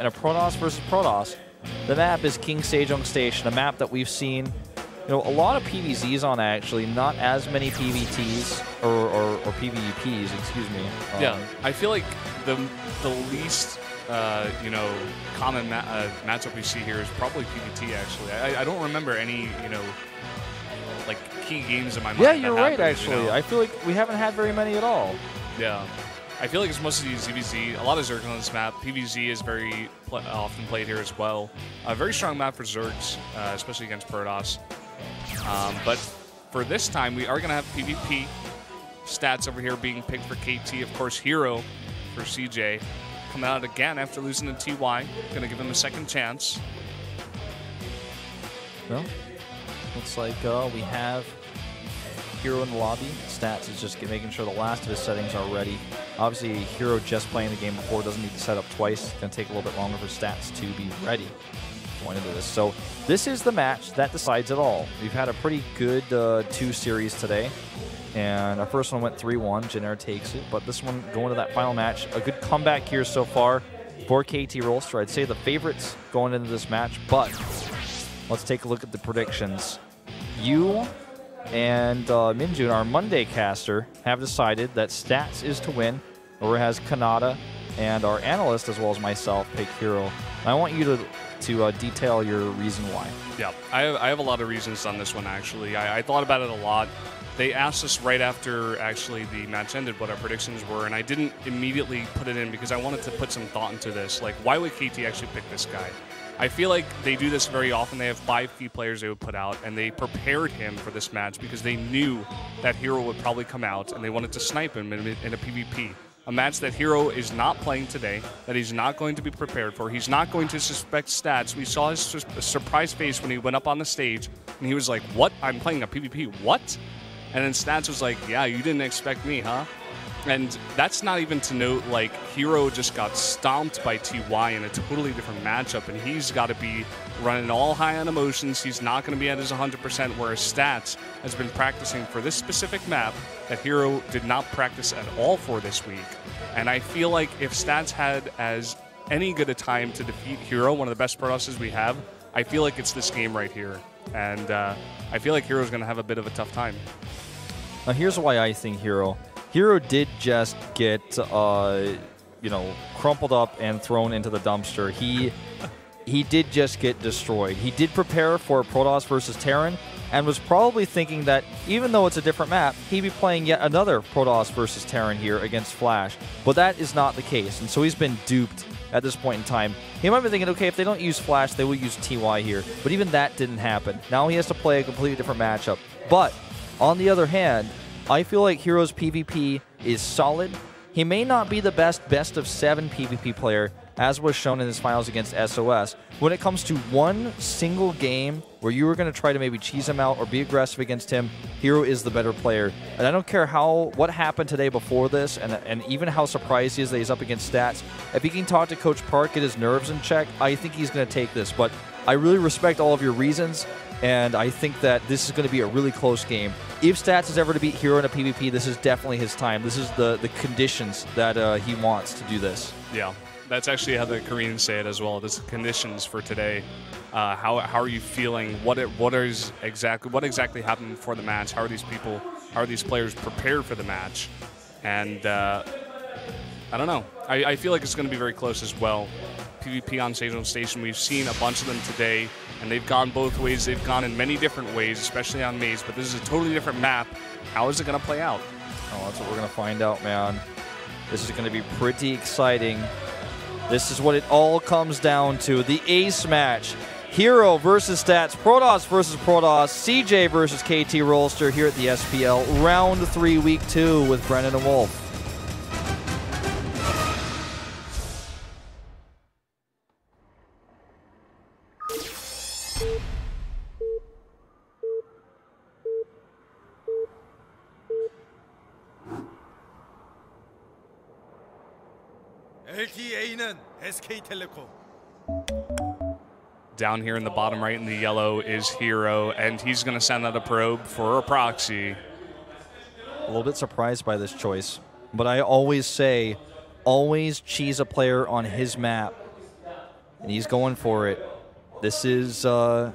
in a Protoss versus Protoss, the map is King Sejong Station, a map that we've seen, you know, a lot of PVZs on actually, not as many PVTs or PvPs, excuse me. Yeah, I feel like the least you know, common matchup we see here is probably PVT. Actually, I don't remember any, you know, like key games in my mind. Yeah, you're right. Happened, actually, you know? I feel like we haven't had very many at all. Yeah. I feel like it's mostly ZVZ. A lot of Zergs on this map. PVZ is very often played here as well. A very strong map for Zergs, especially against Protoss. But for this time, we are going to have PvP stats over here being picked for KT. Of course, herO for CJ. Coming out again after losing to TY. Going to give him a second chance. Well, looks like we have herO in the lobby. Stats is just making sure the last of his settings are ready. Obviously, herO just playing the game before doesn't need to set up twice. It's going to take a little bit longer for stats to be ready going into this. So this is the match that decides it all. We've had a pretty good 2 series today. And our first one went 3-1. Jenner takes it. But this one, going to that final match, a good comeback here so far for KT Rolster. I'd say the favorites going into this match. But let's take a look at the predictions. You and Minjun, our Monday caster, have decided that Stats is to win. Or has Kanata, and our analyst, as well as myself, pick herO. And I want you to detail your reason why. Yeah, I have a lot of reasons on this one, actually. I thought about it a lot. They asked us right after, actually, the match ended what our predictions were, and I didn't immediately put it in because I wanted to put some thought into this. Like, why would KT actually pick this guy? I feel like they do this very often. They have 5 key players they would put out, and they prepared him for this match because they knew that herO would probably come out, and they wanted to snipe him in a PvP. A match that herO is not playing today, that he's not going to be prepared for. He's not going to suspect Stats. We saw his surprised face when he went up on the stage, and he was like, what? I'm playing a PvP? What? And then Stats was like, yeah, you didn't expect me, huh? And that's not even to note, like, herO just got stomped by TY in a totally different matchup, and he's got to be running all high on emotions. He's not going to be at his 100%, whereas Stats has been practicing for this specific map that herO did not practice at all for this week. And I feel like if Stats had as any good a time to defeat herO, one of the best Protosses we have, I feel like it's this game right here. And I feel like herO's going to have a bit of a tough time. Now, here's why I think herO. herO did just get, you know, crumpled up and thrown into the dumpster. He did just get destroyed. He did prepare for Protoss versus Terran and was probably thinking that even though it's a different map, he'd be playing yet another Protoss versus Terran here against Flash. But that is not the case, and so he's been duped at this point in time. He might be thinking, okay, if they don't use Flash, they will use TY here. But even that didn't happen. Now he has to play a completely different matchup. But on the other hand, I feel like herO's PvP is solid. He may not be the best of 7 PvP player, as was shown in his finals against SOS. When it comes to one single game where you were going to try to maybe cheese him out or be aggressive against him, herO is the better player. And I don't care what happened today before this, and even how surprised he is that he's up against Stats. If he can talk to Coach Park, get his nerves in check, I think he's going to take this. But I really respect all of your reasons, and I think that this is going to be a really close game. If Stats is ever to beat herO in a PvP, this is definitely his time. This is the conditions that he wants to do this. Yeah, that's actually how the Koreans say it as well. This is conditions for today. How are you feeling? What exactly happened before the match? How are these players prepared for the match? And I don't know. I feel like it's going to be very close as well. PvP on Sejong Station, we've seen a bunch of them today, and they've gone both ways. They've gone in many different ways, especially on Maze, but this is a totally different map. How is it going to play out? Oh, that's what we're going to find out, man. This is going to be pretty exciting. This is what it all comes down to. The ace match. herO versus Stats. Protoss versus Protoss. CJ versus KT Rolster here at the SPL. Round 3, Week 2 with Brennan and Wolf. LTA는 SK텔레콤. Down here in the bottom right in the yellow is herO, and he's going to send out a probe for a proxy. A little bit surprised by this choice, but I always say, always cheese a player on his map. and he's going for it. This is a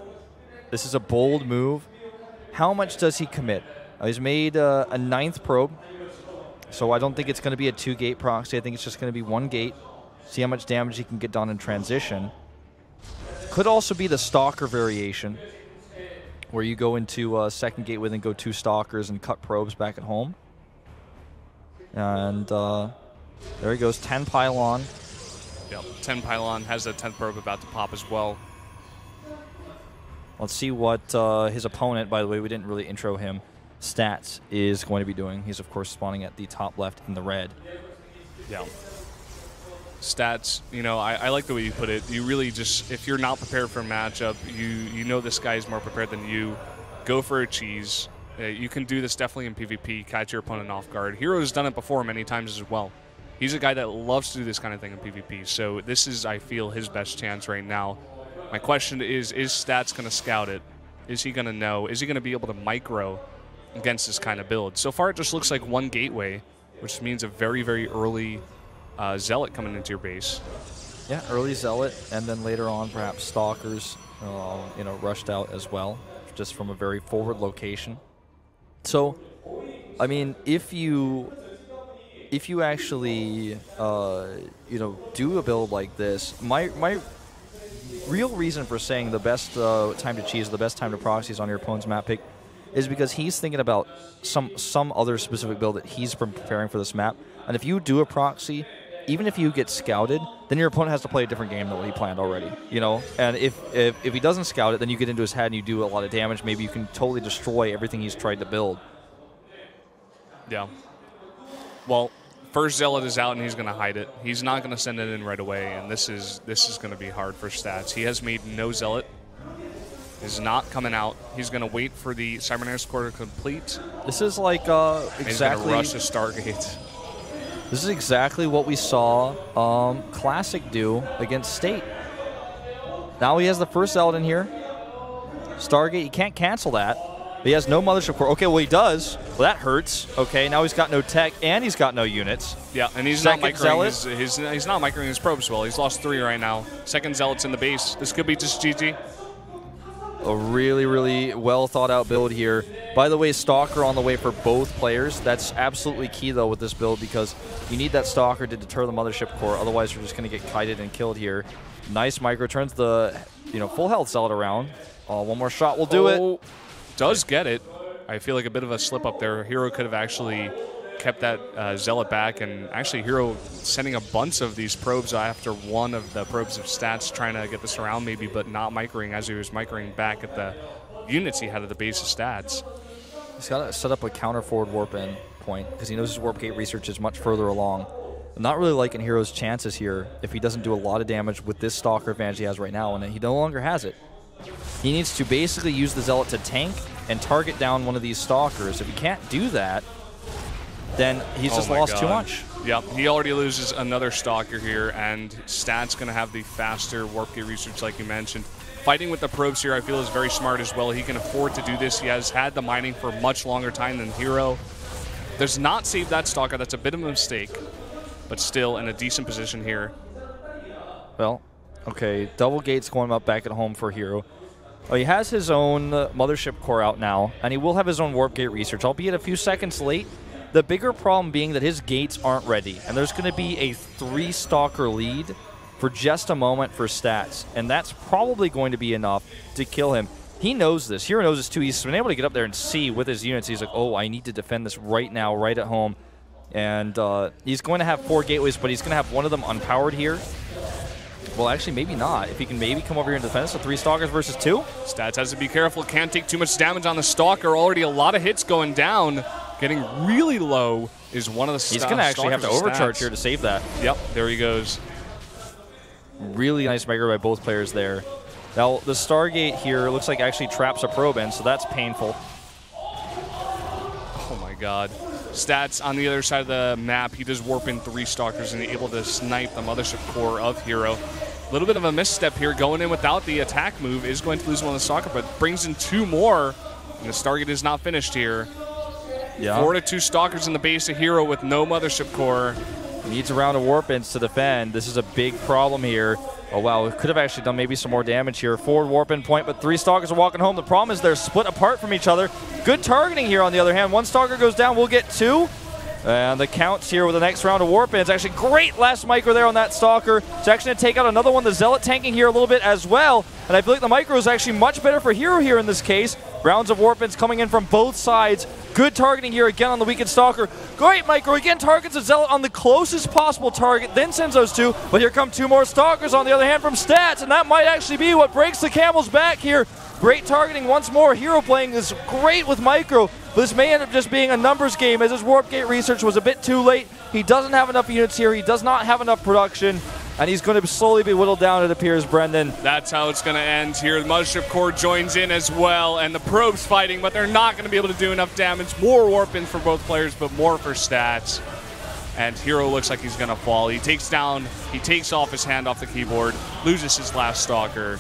bold move. How much does he commit? He's made a 9th probe, so I don't think it's going to be a 2-gate proxy. I think it's just going to be 1 gate. See how much damage he can get done in transition. Could also be the Stalker variation, where you go into 2nd gate with and go 2 Stalkers and cut probes back at home. And there he goes, 10 pylon. Yep, 10 pylon, has that 10th probe about to pop as well. Let's see what his opponent, by the way, we didn't really intro him, Stats, is going to be doing. He's, of course, spawning at the top left in the red. Yeah. Stats, you know, I like the way you put it. You really just, if you're not prepared for a matchup, you know this guy is more prepared than you, go for a cheese. You can do this definitely in PvP, catch your opponent off guard. herO has done it before many times as well. He's a guy that loves to do this kind of thing in PvP, so this is, I feel, his best chance right now. My question is Stats going to scout it? Is he going to know? Is he going to be able to micro against this kind of build? So far, it just looks like 1 gateway, which means a very, very early Zealot coming into your base. Yeah, early Zealot, and then later on, perhaps Stalkers, you know, rushed out as well, just from a very forward location. So, I mean, if you actually, you know, do a build like this, my real reason for saying the best time to cheese, the best time to proxies on your opponent's map pick, is because he's thinking about some other specific build that he's been preparing for this map. And if you do a proxy, even if you get scouted, then your opponent has to play a different game than what he planned already, you know? And if he doesn't scout it, then you get into his head and you do a lot of damage. Maybe you can totally destroy everything he's tried to build. Yeah. Well, first Zealot is out and he's going to hide it. He's not going to send it in right away, and this is going to be hard for Stats. He has made no Zealot. Is not coming out. He's going to wait for the Cybernetics core to complete. This is like exactly. He's going to rush the Stargate. This is exactly what we saw Classic do against State. Now he has the first Zealot in here. Stargate, you can't cancel that. He has no Mothership core. Okay, well, he does. Well, that hurts. Okay, now he's got no tech, and he's got no units. Yeah, and he's not microing he's not microing his probes well. He's lost 3 right now. Second Zealot's in the base. This could be just GG. A really, really well thought out build here. By the way, Stalker on the way for both players. That's absolutely key, though, with this build, because you need that Stalker to deter the Mothership core. Otherwise, you're just going to get kited and killed here. Nice micro. Turns the full health Zealot around. One more shot will do it. Does get it. I feel like a bit of a slip up there. herO could have actually kept that Zealot back, and actually herO sending a bunch of these probes after one of the probes of Stats, trying to get this around maybe, but not microing as he was microing back at the units he had at the base of Stats. He's got to set up a counter forward warp in point, because he knows his warp gate research is much further along. I'm not really liking herO's chances here if he doesn't do a lot of damage with this Stalker advantage he has right now, and he no longer has it. He needs to basically use the Zealot to tank and target down one of these Stalkers. If he can't do that, then he's just lost too much. Yep, he already loses another Stalker here, and Stat's going to have the faster warp gate research like you mentioned. Fighting with the probes here, I feel, is very smart as well. He can afford to do this. He has had the mining for a much longer time than herO. Does not save that Stalker. That's a bit of a mistake, but still in a decent position here. Well, okay, double gates going up back at home for herO. Oh, he has his own Mothership core out now, and he will have his own warp gate research, albeit a few seconds late. The bigger problem being that his gates aren't ready, and there's going to be a 3-Stalker lead for just a moment for Stats, and that's probably going to be enough to kill him. He knows this. herO knows this too. He's been able to get up there and see with his units. He's like, oh, I need to defend this right now, right at home. And he's going to have 4 gateways, but he's going to have one of them unpowered here. Well, actually, maybe not. If he can maybe come over here and defend us, so 3 Stalkers versus 2. Stats has to be careful. Can't take too much damage on the Stalker. Already a lot of hits going down. Getting really low is one of the He's going to actually have to overcharge here to save that. Yep, there he goes. Really nice micro by both players there. Now, the Stargate here looks like actually traps a probe in, so that's painful. Oh my god. Stats on the other side of the map, he does warp in 3 Stalkers and able to snipe the Mothership core of herO. A little bit of a misstep here. Going in without the attack move is going to lose one of the Stalker, but brings in 2 more. And the Stargate is not finished here. Yeah. 4 to 2 Stalkers in the base of herO with no Mothership core. Needs a round of Warpins to defend. This is a big problem here. Oh, wow. Could have actually done maybe some more damage here. Forward Warpin point, but 3 Stalkers are walking home. The problem is they're split apart from each other. Good targeting here on the other hand. 1 Stalker goes down. We'll get 2. And the counts here with the next round of Warpins. Actually, great last micro there on that Stalker. It's actually going to take out another one. The Zealot tanking here a little bit as well. And I feel like the micro is actually much better for herO here in this case. Rounds of Warpins coming in from both sides. Good targeting here again on the weakened Stalker. Great micro. Again, targets a Zealot on the closest possible target, then sends those 2. But here come 2 more Stalkers on the other hand from Stats. And that might actually be what breaks the camel's back here. Great targeting once more. herO playing this great with micro. But this may end up just being a numbers game as his Warp Gate research was a bit too late. He doesn't have enough units here. He does not have enough production. And he's going to slowly be whittled down, it appears, Brendan. That's how it's going to end here. The Mothership Core joins in as well, and the Probes fighting, but they're not going to be able to do enough damage. More Warpins for both players, but more for Stats. And herO looks like he's going to fall. He takes off his hand off the keyboard, loses his last Stalker.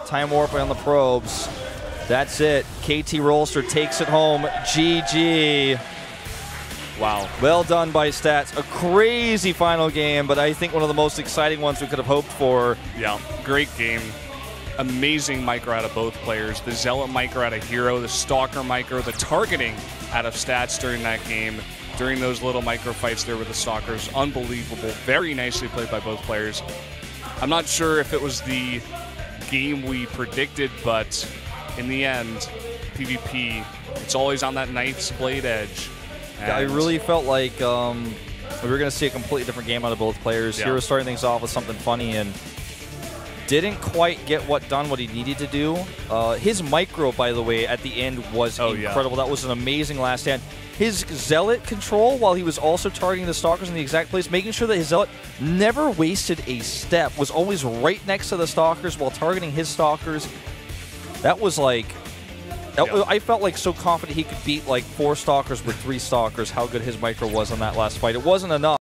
Time warping on the Probes. That's it. KT Rolster takes it home. GG. Wow. Well done by Stats. A crazy final game, but I think one of the most exciting ones we could have hoped for. Yeah, great game. Amazing micro out of both players. The Zealot micro out of herO, the Stalker micro, the targeting out of Stats during that game. During those little micro fights there with the Stalkers. Unbelievable. Very nicely played by both players. I'm not sure if it was the game we predicted, but in the end, PvP, it's always on that knife's blade edge. Yeah, I really felt like we were going to see a completely different game out of both players. Yeah. herO starting things off with something funny and didn't quite get what he needed to do. His micro, by the way, at the end was incredible. Yeah. That was an amazing last stand. His Zealot control, while he was also targeting the Stalkers in the exact place, making sure that his Zealot never wasted a step, was always right next to the Stalkers while targeting his Stalkers. That was like... I felt like so confident he could beat like 4 Stalkers with 3 Stalkers, how good his micro was on that last fight. It wasn't enough.